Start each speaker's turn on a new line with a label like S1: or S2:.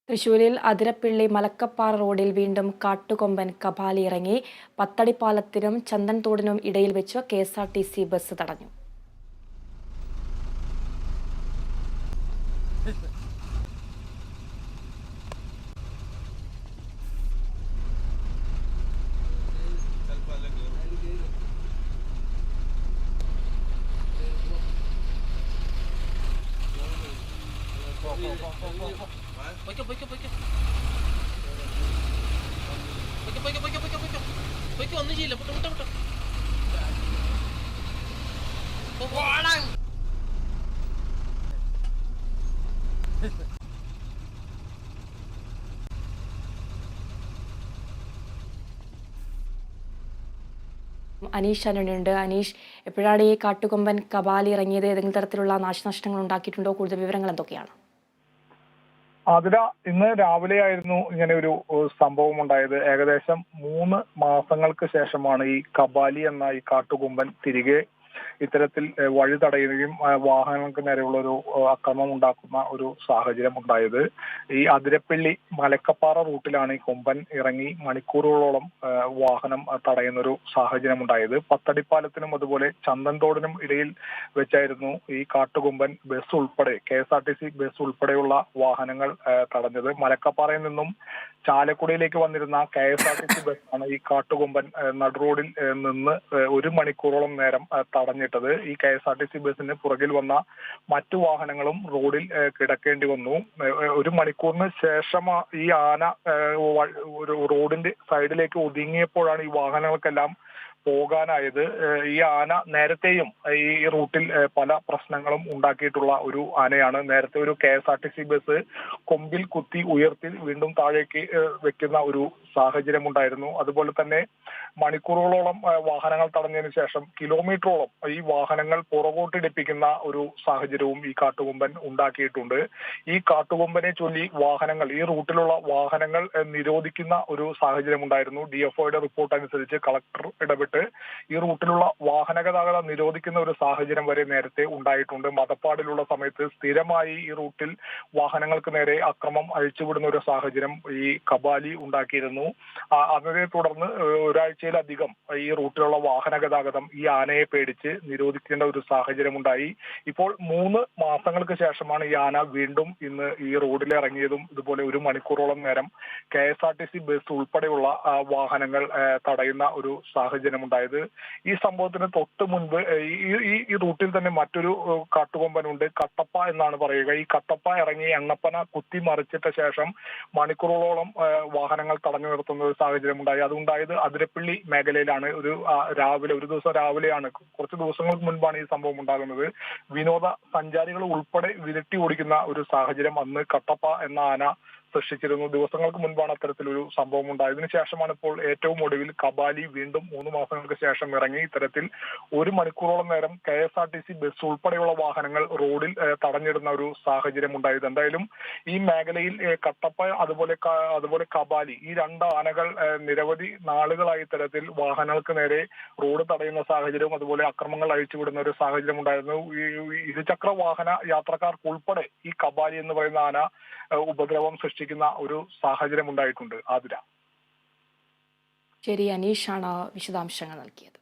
S1: തൃശൂരിൽ അതിരപ്പിള്ളി മലക്കപ്പാറ റോഡിൽ വീണ്ടും കാട്ടുകൊമ്പൻ കപാലി ഇറങ്ങി. പത്തടിപ്പാലത്തിനും ചന്ദൻതോടിനും ഇടയിൽ വെച്ച് KSRTC ബസ് തടഞ്ഞു.
S2: ഒന്നും ചെയ്യില്ല.
S1: അനീഷ് അനുണ്ട്. അനീഷ്, എപ്പോഴാണ് ഈ കാട്ടുകൊമ്പൻ കപാലി ഇറങ്ങിയത്? ഏതെങ്കിലും തരത്തിലുള്ള നാശനഷ്ടങ്ങൾ ഉണ്ടാക്കിയിട്ടുണ്ടോ? കൂടുതൽ വിവരങ്ങൾ എന്തൊക്കെയാണ്?
S3: അതിര ഇന്ന് രാവിലെയായിരുന്നു ഇങ്ങനെ ഒരു സംഭവം ഉണ്ടായത്. ഏകദേശം 3 മാസങ്ങൾക്ക് ശേഷമാണ് ഈ കപാലി എന്ന ഈ കാട്ടുകൊമ്പൻ തിരികെ ഇത്തരത്തിൽ വഴി തടയുകയും വാഹനങ്ങൾക്ക് നേരെയുള്ള ഒരു അക്രമം ഉണ്ടാക്കുന്ന ഒരു സാഹചര്യം ഉണ്ടായത്. ഈ അതിരപ്പള്ളി മലക്കപ്പാറ റൂട്ടിലാണ് ഈ കൊമ്പൻ ഇറങ്ങി മണിക്കൂറുകളോളം വാഹനം തടയുന്ന ഒരു സാഹചര്യം ഉണ്ടായത്. പത്തടിപ്പാലത്തിനും അതുപോലെ ചന്ദൻതോടിനും ഇടയിൽ വെച്ചായിരുന്നു ഈ കാട്ടുകൊമ്പൻ ബസ് ഉൾപ്പെടെ KSRTC ബസ് ഉൾപ്പെടെയുള്ള വാഹനങ്ങൾ തടഞ്ഞത്. മലക്കപ്പാറയിൽ നിന്നും ചാലക്കുടിയിലേക്ക് വന്നിരുന്ന KSRTC ബസ്സാണ് ഈ കാട്ടുകൊമ്പൻ നടുറോഡിൽ നിന്ന് 1 മണിക്കൂറോളം നേരം തടഞ്ഞിട്ടത്. ഈ KSRTC ബസ്സിന് പുറകിൽ വന്ന മറ്റു വാഹനങ്ങളും റോഡിൽ കിടക്കേണ്ടി വന്നു. 1 മണിക്കൂറിന് ശേഷം ഈ ആന ഒരു റോഡിന്റെ സൈഡിലേക്ക് ഒതുങ്ങിയപ്പോഴാണ് ഈ വാഹനങ്ങൾക്കെല്ലാം പോകാനായത്. ഈ ആന നേരത്തെയും ഈ റൂട്ടിൽ പല പ്രശ്നങ്ങളും ഉണ്ടാക്കിയിട്ടുള്ള ഒരു ആനയാണ്. നേരത്തെ ഒരു KSRTC ബസ് കൊമ്പിൽ കുത്തി ഉയർത്തി വീണ്ടും താഴേക്ക് വെക്കുന്ന ഒരു സാഹചര്യം ഉണ്ടായിരുന്നു. അതുപോലെ തന്നെ മണിക്കൂറുകളോളം വാഹനങ്ങൾ തടഞ്ഞതിനു ശേഷം കിലോമീറ്ററോളം ഈ വാഹനങ്ങൾ പുറകോട്ടിടിപ്പിക്കുന്ന ഒരു സാഹചര്യവും ഈ കാട്ടുകൊമ്പൻ ഉണ്ടാക്കിയിട്ടുണ്ട്. ഈ കാട്ടുകൊമ്പനെ ചൊല്ലി വാഹനങ്ങൾ ഈ റൂട്ടിലുള്ള വാഹനങ്ങൾ നിരോധിക്കുന്ന ഒരു സാഹചര്യം ഉണ്ടായിരുന്നു. DFOയുടെ റിപ്പോർട്ട് അനുസരിച്ച് കളക്ടർ ഇടപെട്ട് ഈ റൂട്ടിലുള്ള വാഹന ഗതാഗതം നിരോധിക്കുന്ന ഒരു സാഹചര്യം വരെ നേരത്തെ ഉണ്ടായിട്ടുണ്ട്. മതപ്പാടിലുള്ള സമയത്ത് സ്ഥിരമായി ഈ റൂട്ടിൽ വാഹനങ്ങൾക്ക് നേരെ അക്രമം അഴിച്ചുവിടുന്ന ഒരു സാഹചര്യം ഈ കപാലി ഉണ്ടാക്കിയിരുന്നു. അതിനെ തുടർന്ന് ഒരാഴ്ചയിലധികം ഈ റൂട്ടിലുള്ള വാഹന ഗതാഗതം ഈ ആനയെ പേടിച്ച് നിരോധിക്കേണ്ട ഒരു സാഹചര്യം ഉണ്ടായി. ഇപ്പോൾ 3 മാസങ്ങൾക്ക് ശേഷമാണ് ഈ ആന വീണ്ടും ഇന്ന് ഈ റോഡിൽ ഇറങ്ങിയതും ഇതുപോലെ 1 മണിക്കൂറോളം നേരം KSRTC ബസ് ഉൾപ്പെടെയുള്ള വാഹനങ്ങൾ തടയുന്ന ഒരു സാഹചര്യം ഉണ്ടായത്. ഈ സംഭവത്തിന് തൊട്ട് മുൻപ് ഈ റൂട്ടിൽ തന്നെ മറ്റൊരു കാട്ടുകൊമ്പനുണ്ട്. കട്ടപ്പ എന്നാണ് പറയുക. ഈ കട്ടപ്പ ഇറങ്ങി എണ്ണപ്പന കുത്തി മറിച്ചിട്ട ശേഷം മണിക്കൂറുകളോളം വാഹനങ്ങൾ തടഞ്ഞു നിർത്തുന്ന ഒരു സാഹചര്യം ഉണ്ടായി. അതുണ്ടായത് അതിരപ്പള്ളി മേഖലയിലാണ്. ഒരു ദിവസം രാവിലെയാണ്. കുറച്ച് ദിവസങ്ങൾക്ക് മുൻപാണ് ഈ സംഭവം ഉണ്ടാകുന്നത്. വിനോദ സഞ്ചാരികൾ ഉൾപ്പെടെ വിരട്ടി ഓടിക്കുന്ന ഒരു സാഹചര്യം അന്ന് കട്ടപ്പ എന്ന ആന സൃഷ്ടിച്ചിരുന്നു. ദിവസങ്ങൾക്ക് മുൻപാണ് അത്തരത്തിലൊരു സംഭവം ഉണ്ടായതിനു ശേഷമാണ് ഇപ്പോൾ ഏറ്റവും ഒടുവിൽ കപാലി വീണ്ടും 3 മാസങ്ങൾക്ക് ശേഷം ഇറങ്ങി ഇത്തരത്തിൽ 1 മണിക്കൂറോളം നേരം KSRTC ബസ് ഉൾപ്പെടെയുള്ള വാഹനങ്ങൾ റോഡിൽ തടഞ്ഞിടുന്ന ഒരു സാഹചര്യം ഉണ്ടായത്. എന്തായാലും ഈ മേഖലയിൽ കട്ടപ്പ അതുപോലെ കപാലി ഈ 2 ആനകൾ നിരവധി നാളുകളായി ഇത്തരത്തിൽ വാഹനങ്ങൾക്ക് നേരെ റോഡ് തടയുന്ന സാഹചര്യവും അതുപോലെ അക്രമങ്ങൾ അഴിച്ചുവിടുന്ന ഒരു സാഹചര്യം ഉണ്ടായിരുന്നു. ഈ ഇരുചക്ര വാഹന യാത്രക്കാർക്ക് ഉൾപ്പെടെ ഈ കപാലി എന്ന് പറയുന്ന ആന ഉപദ്രവം സൃഷ്ടിക്കുന്ന ഒരു സാഹചര്യം ഉണ്ടായിട്ടുണ്ട്. ആതിര.
S1: ശരി, അനീഷാണ് വിശദാംശങ്ങൾ നൽകിയത്.